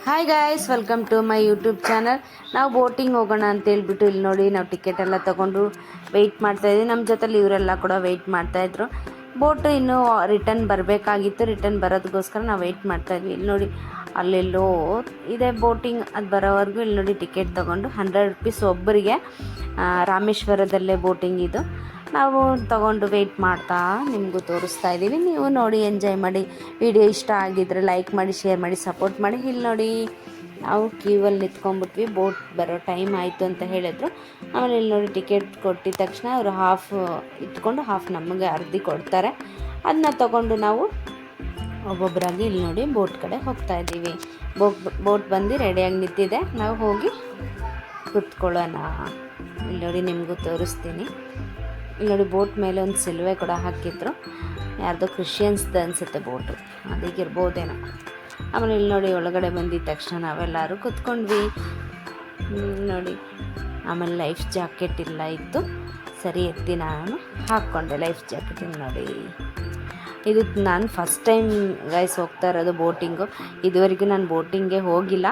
Hi guys, welcome to my YouTube channel. ನಾವು boating ಹೋಗೋಣ ಅಂತ ಹೇಳ್ಬಿಟ್ಟು ಇಲ್ಲಿ ನೋಡಿ ನಾವು ಟಿಕೆಟ್ ಎಲ್ಲ ತೊಗೊಂಡು ವೆಯ್ಟ್ ಮಾಡ್ತಾಯಿದ್ವಿ. ನಮ್ಮ ಜೊತೆಲಿ ಇವರೆಲ್ಲ ಕೂಡ ವೆಯ್ಟ್ ಮಾಡ್ತಾಯಿದ್ರು. ಬೋಟು ಇನ್ನೂ ರಿಟರ್ನ್ ಬರಬೇಕಾಗಿತ್ತು. ರಿಟರ್ನ್ ಬರೋದಕ್ಕೋಸ್ಕರ ನಾವು ವೆಯ್ಟ್ ಮಾಡ್ತಾಯಿದ್ವಿ. ಇಲ್ಲಿ ನೋಡಿ ಅಲ್ಲೆಲ್ಲೋ ಇದೆ ಬೋಟಿಂಗ್, ಅದು ಬರೋವರೆಗೂ ಇಲ್ಲಿ ನೋಡಿ ಟಿಕೆಟ್ ತೊಗೊಂಡು 100 ರೂಪೀಸ್ ಒಬ್ಬರಿಗೆ. ರಾಮೇಶ್ವರದಲ್ಲೇ ಬೋಟಿಂಗ್ ಇದು. ನಾವು ತೊಗೊಂಡು ವೆಯ್ಟ್ ಮಾಡ್ತಾ ನಿಮಗೂ ತೋರಿಸ್ತಾ ಇದ್ದೀವಿ. ನೀವು ನೋಡಿ ಎಂಜಾಯ್ ಮಾಡಿ. ವಿಡಿಯೋ ಇಷ್ಟ ಆಗಿದ್ದರೆ ಲೈಕ್ ಮಾಡಿ, ಶೇರ್ ಮಾಡಿ, ಸಪೋರ್ಟ್ ಮಾಡಿ. ಇಲ್ಲಿ ನೋಡಿ ನಾವು ಕ್ಯೂವಲ್ಲಿ ನಿಂತ್ಕೊಂಡ್ಬಿಟ್ವಿ. ಬೋಟ್ ಬರೋ ಟೈಮ್ ಆಯಿತು ಅಂತ ಹೇಳಿದ್ರು. ಆಮೇಲೆ ಇಲ್ಲಿ ನೋಡಿ ಟಿಕೆಟ್ ಕೊಟ್ಟಿದ ತಕ್ಷಣ ಅವರು ಹಾಫ್ ಇಟ್ಕೊಂಡು ಹಾಫ್ ನಮಗೆ ಅರ್ಧಿ ಕೊಡ್ತಾರೆ. ಅದನ್ನ ತೊಗೊಂಡು ನಾವು ಒಬ್ಬೊಬ್ಬರಾಗಿ ಇಲ್ಲಿ ನೋಡಿ ಬೋಟ್ ಕಡೆ ಹೋಗ್ತಾ ಇದ್ದೀವಿ. ಬೋಟ್ ಬಂದು ರೆಡಿಯಾಗಿ ನಿಂತಿದೆ. ನಾವು ಹೋಗಿ ಕೂತ್ಕೊಳ್ಳೋಣ. ಇಲ್ಲಿ ನೋಡಿ ನಿಮಗೂ ತೋರಿಸ್ತೀನಿ. ಇಲ್ಲಿ ನೋಡಿ ಬೋಟ್ ಮೇಲೆ ಒಂದು ಸಿಲುವೆ ಕೂಡ ಹಾಕಿದ್ರು. ಯಾರ್ದೋ ಕ್ರಿಶ್ಚಿಯನ್ಸ್ದು ಅನಿಸುತ್ತೆ ಬೋಟು, ಅದಕ್ಕಿರ್ಬೋದೇನೋ. ಆಮೇಲೆ ಇಲ್ಲಿ ನೋಡಿ ಒಳಗಡೆ ಬಂದಿದ್ದ ತಕ್ಷಣ ನಾವೆಲ್ಲರೂ ಕೂತ್ಕೊಂಡ್ವಿ ನೋಡಿ. ಆಮೇಲೆ ಲೈಫ್ ಜಾಕೆಟ್ ಇಲ್ಲ ಇತ್ತು, ಸರಿ ಎತ್ತಿ ನಾನು ಹಾಕ್ಕೊಂಡೆ ಲೈಫ್ ಜಾಕೆಟ್. ನೋಡಿ ಇದು ನಾನು ಫಸ್ಟ್ ಟೈಮ್ ಗೈಸ್ ಹೋಗ್ತಾ ಇರೋದು ಬೋಟಿಂಗು. ಇದುವರೆಗೂ ನಾನು ಬೋಟಿಂಗ್ಗೆ ಹೋಗಿಲ್ಲ,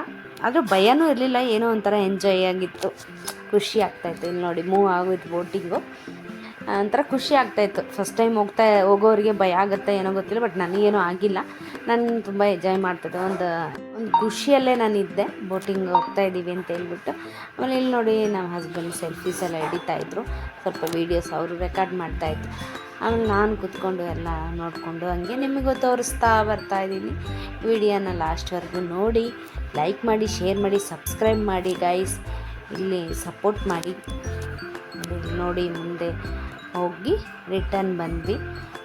ಆದರೂ ಭಯನೂ ಇರಲಿಲ್ಲ, ಏನೋ ಒಂಥರ ಎಂಜಾಯ್ ಆಗಿತ್ತು, ಖುಷಿ ಆಗ್ತಾಯಿತ್ತು. ಇಲ್ಲಿ ನೋಡಿ ಮೂವ್ ಆಗೋಯ್ತು ಬೋಟಿಂಗು, ಒಂಥರ ಖುಷಿ ಆಗ್ತಾಯಿತ್ತು. ಫಸ್ಟ್ ಟೈಮ್ ಹೋಗೋರಿಗೆ ಭಯ ಆಗುತ್ತೆ ಏನೋ ಗೊತ್ತಿಲ್ಲ, ಬಟ್ ನನಗೇನೂ ಆಗಿಲ್ಲ. ನಾನು ತುಂಬ ಎಂಜಾಯ್ ಮಾಡ್ತಿದ್ದೆ. ಒಂದು ಖುಷಿಯಲ್ಲೇ ನಾನು ಇದ್ದೆ, ಬೋಟಿಂಗ್ ಹೋಗ್ತಾಯಿದ್ದೀವಿ ಅಂತ ಹೇಳ್ಬಿಟ್ಟು. ಆಮೇಲೆ ಇಲ್ಲಿ ನೋಡಿ ನಮ್ಮ ಹಸ್ಬೆಂಡ್ ಸೆಲ್ಫೀಸ್ ಎಲ್ಲ ಹಿಡಿತಾಯಿದ್ರು, ಸ್ವಲ್ಪ ವೀಡಿಯೋಸ್ ಅವರು ರೆಕಾರ್ಡ್ ಮಾಡ್ತಾಯಿದ್ರು. ಆಮೇಲೆ ನಾನು ಕೂತ್ಕೊಂಡು ಎಲ್ಲ ನೋಡಿಕೊಂಡು ಹಂಗೆ ನಿಮಗೂ ತೋರಿಸ್ತಾ ಬರ್ತಾಯಿದ್ದೀನಿ. ವಿಡಿಯೋನ ಲಾಸ್ಟ್ವರೆಗೂ ನೋಡಿ, ಲೈಕ್ ಮಾಡಿ, ಶೇರ್ ಮಾಡಿ, ಸಬ್ಸ್ಕ್ರೈಬ್ ಮಾಡಿ ಗೈಸ್. ಇಲ್ಲಿ ಸಪೋರ್ಟ್ ಮಾಡಿ. ನೋಡಿ ಮುಂದೆ ಹೋಗಿ ರಿಟರ್ನ್ ಬಂದ್ವಿ.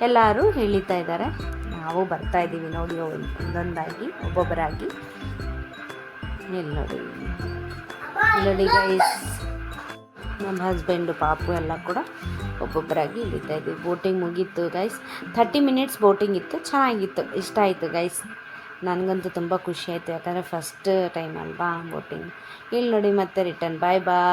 ಎಲ್ಲರೂ ಇಳಿತಾ ಇದ್ದಾರೆ, ನಾವು ಬರ್ತಾಯಿದ್ದೀವಿ ನೋಡಿ ಒಂದೊಂದಾಗಿ, ಒಬ್ಬೊಬ್ಬರಾಗಿ. ಇಲ್ಲಿ ನೋಡಿ ಗೈಸ್, ನಮ್ಮ ಹಸ್ಬೆಂಡು ಪಾಪು ಎಲ್ಲ ಕೂಡ ಒಬ್ಬೊಬ್ಬರಾಗಿ ಇಳಿತಾ ಇದ್ದೀವಿ. ಬೋಟಿಂಗ್ ಮುಗೀತು ಗೈಸ್. 30 ಮಿನಿಟ್ಸ್ ಬೋಟಿಂಗ್ ಇತ್ತು, ಚೆನ್ನಾಗಿತ್ತು, ಇಷ್ಟ ಆಯಿತು ಗೈಸ್. ನನಗಂತೂ ತುಂಬ ಖುಷಿ ಆಯಿತು, ಯಾಕಂದರೆ ಫಸ್ಟ್ ಟೈಮ್ ಅಲ್ವಾ ಬೋಟಿಂಗ್. ಇಲ್ಲಿ ನೋಡಿ ಮತ್ತೆ ರಿಟರ್ನ್. ಬಾಯ್ ಬಾಯ್.